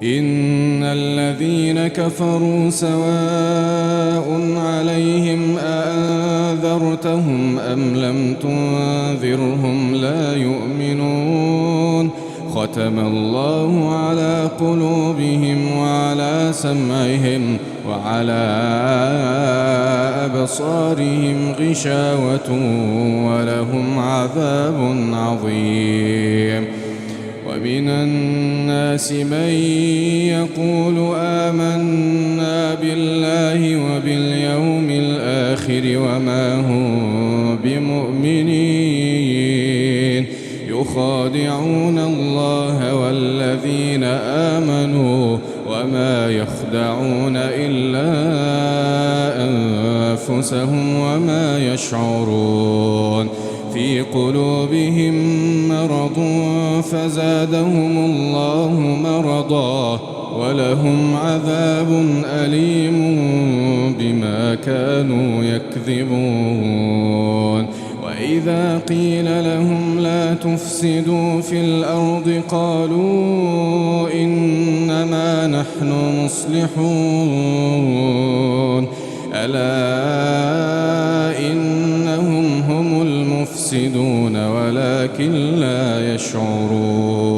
إن الذين كفروا سواء عليهم أأنذرتهم أم لم تنذرهم لا يؤمنون ختم الله على قلوبهم وعلى سمعهم وعلى أبصارهم غشاوة ولهم عذاب عظيم ومن الناس من يقول آمنا بالله وباليوم الآخر وما هم بمؤمنين يخادعون الله والذين آمنوا وما يخدعون إلا أنفسهم وما يشعرون في قلوبهم مرض فزادهم الله مرضا ولهم عذاب أليم بما كانوا يكذبون وإذا قيل لهم لا تفسدوا في الأرض قالوا إنما نحن مصلحون ألا إنهم هم المفسدون ولكن لا يشعرون